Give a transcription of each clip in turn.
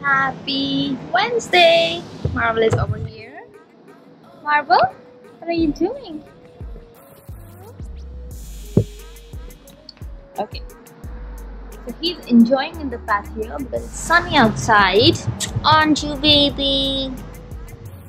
Happy Wednesday! Marvel is over here. Marvel, what are you doing? Okay. So he's enjoying in the patio because it's sunny outside. Aren't you, baby?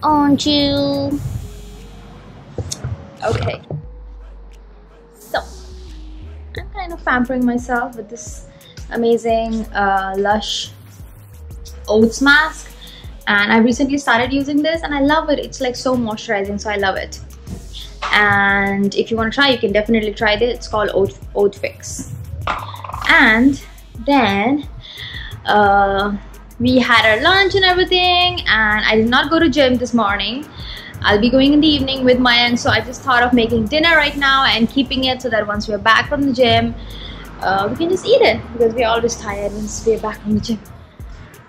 Aren't you? Okay. So, I'm kind of pampering myself with this amazing Lush oats mask, and I recently started using this and I love it. It's like so moisturizing, so I love it. And if you want to try, you can definitely try it. It's called Oat Fix. And then we had our lunch and everything, and I did not go to gym this morning. I'll be going in the evening with Mayank, so I just thought of making dinner right now and keeping it so that once we're back from the gym, we can just eat it, because we're always tired once we're back from the gym.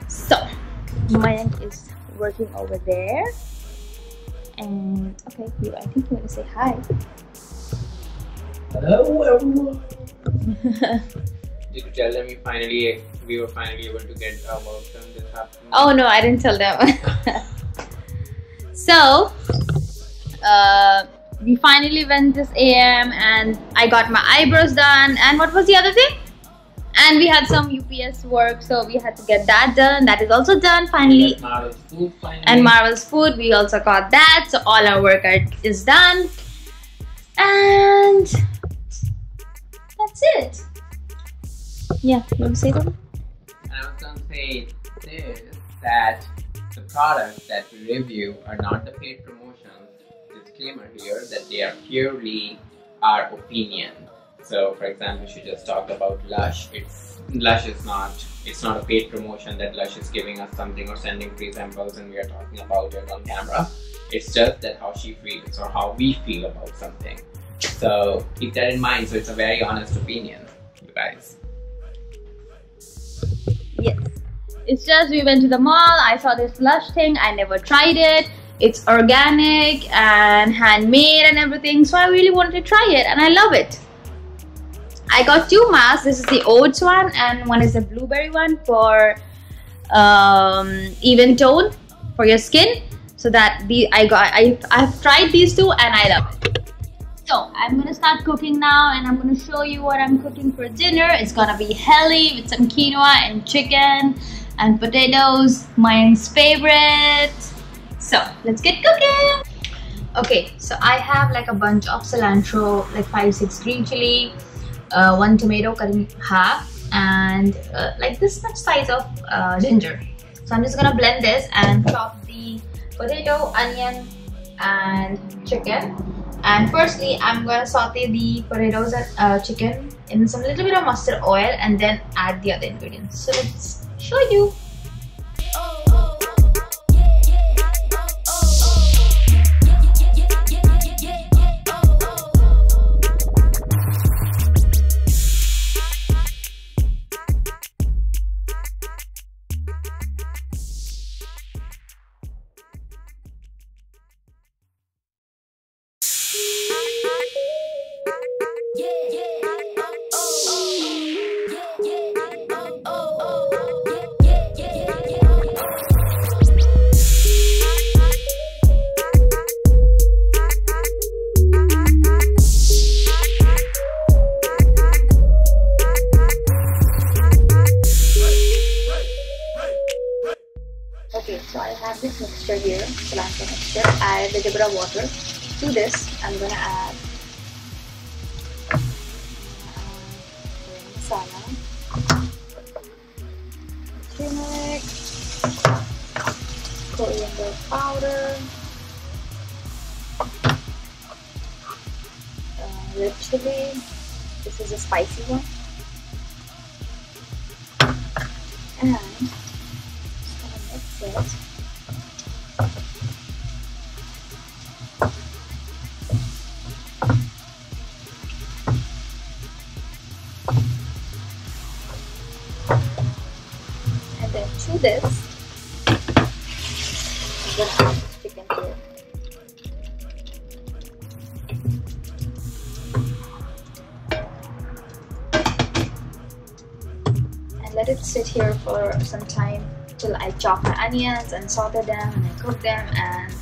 So Mayank is working over there, and okay, I think you want to say hi. Hello everyone. Did you tell them we were finally able to get our work done this afternoon? Oh no, I didn't tell them. So we finally went this AM and I got my eyebrows done, and what was the other thing? And we had some UPS work, so we had to get that done. That is also done finally. Marvel's food finally. And Marvel's food, we also got that. So all our work is done. And that's it. Yeah, you want to say something? And I was going to say this, that the products that we review are not the paid promotions. Disclaimer here that they are purely our opinion. So, for example, she just talked about Lush. It's not a paid promotion that Lush is giving us something or sending free samples and we are talking about it on camera. It's just that how she feels or how we feel about something. So keep that in mind. So it's a very honest opinion, you guys. Yes. It's just we went to the mall. I saw this Lush thing. I never tried it. It's organic and handmade and everything. So I really wanted to try it, and I love it. I got two masks. This is the oats one, and one is the blueberry one for even tone for your skin. So that I've tried these two and I love it. So I'm gonna start cooking now, and I'm gonna show you what I'm cooking for dinner. It's gonna be healthy with some quinoa and chicken and potatoes, Mayank's favorite. So let's get cooking. Okay, so I have like a bunch of cilantro, like 5-6 green chili, one tomato cut in half, and like this much size of ginger. So I'm just gonna blend this and chop the potato, onion and chicken. And firstly I'm gonna saute the potatoes and chicken in some little bit of mustard oil and then add the other ingredients. So let's show you. Okay, so I have this mixture here, cilantro mixture. I add a little bit of water. To this, I'm gonna add masala, turmeric, coriander powder, red chili. This is a spicy one, and it. And then to this, I'm gonna add this chicken here. And let it sit here for some time till I chop my onions and saute them and I cook them. And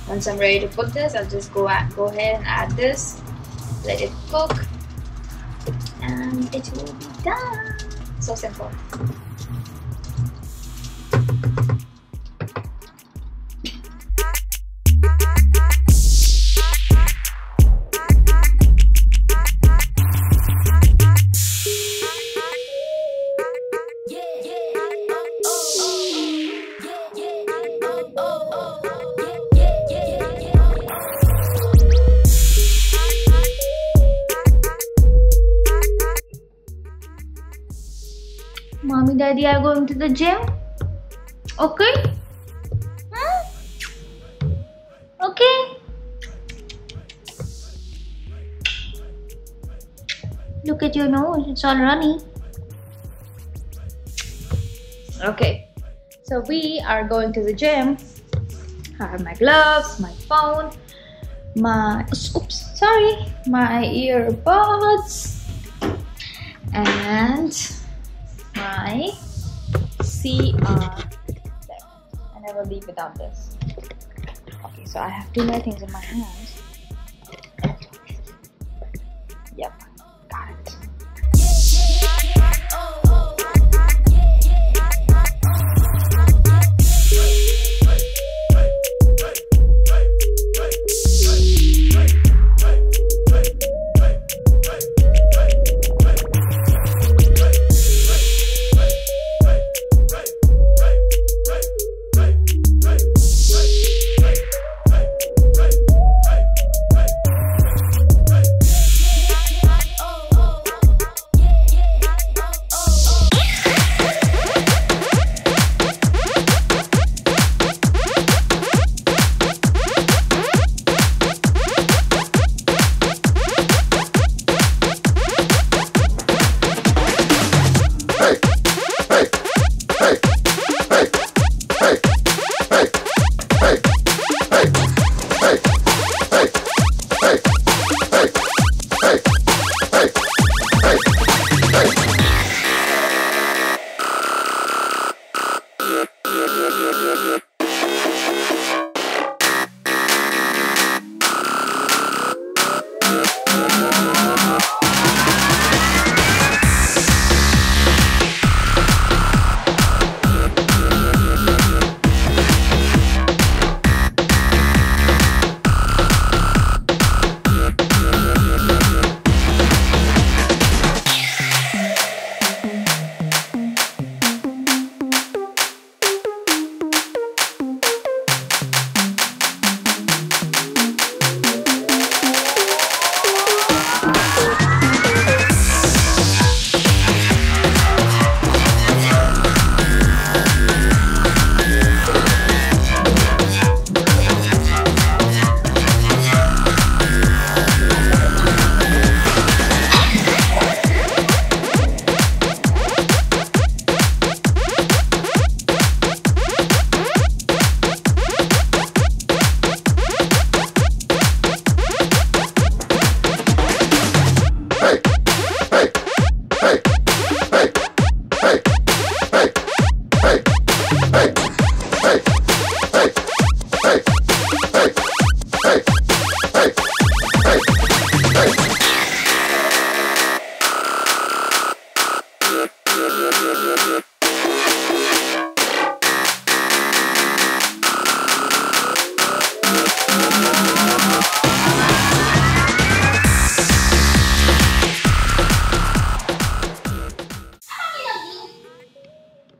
once I'm ready to put this, I'll just go ahead and add this, let it cook, and it will be done. So simple. Mommy, Daddy are going to the gym. Okay? Okay? Look at your nose, it's all runny. Okay, so we are going to the gym. I have my gloves, my phone, my earbuds, and my CR. I never leave without this. Okay, so I have too many things in my hands. Yep, got it.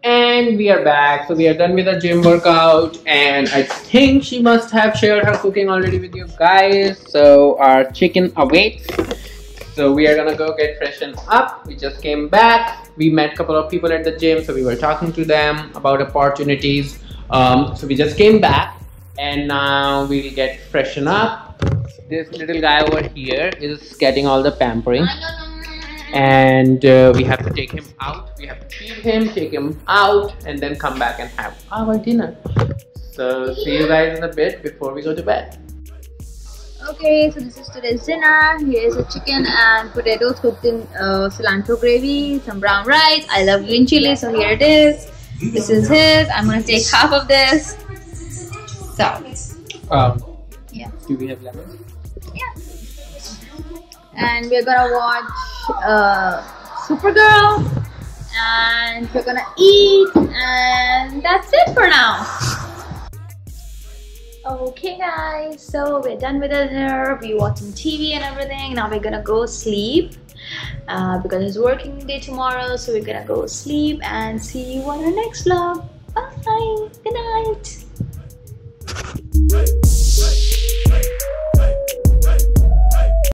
And we are back. So we are done with the gym workout, and I think she must have shared her cooking already with you guys. So our chicken awaits. So we are gonna go get freshened up. We just came back. We met a couple of people at the gym, so we were talking to them about opportunities. So we just came back, and now we'll get freshened up. This little guy over here is getting all the pampering. And we have to take him out. We have to feed him, take him out, and then come back and have our dinner. So see you guys in a bit before we go to bed. Okay, so this is today's dinner. Here is a chicken and potatoes cooked in cilantro gravy, some brown rice. I love green chili, so here it is. This is his. I'm gonna take half of this. So, yeah. Do we have lemon? Yeah. And we're gonna watch Supergirl, and we're gonna eat, and that's it for now. Okay guys, so we're done with dinner. We're watching TV and everything. Now we're gonna go sleep because it's working day tomorrow, so we're gonna go sleep and see you on our next vlog.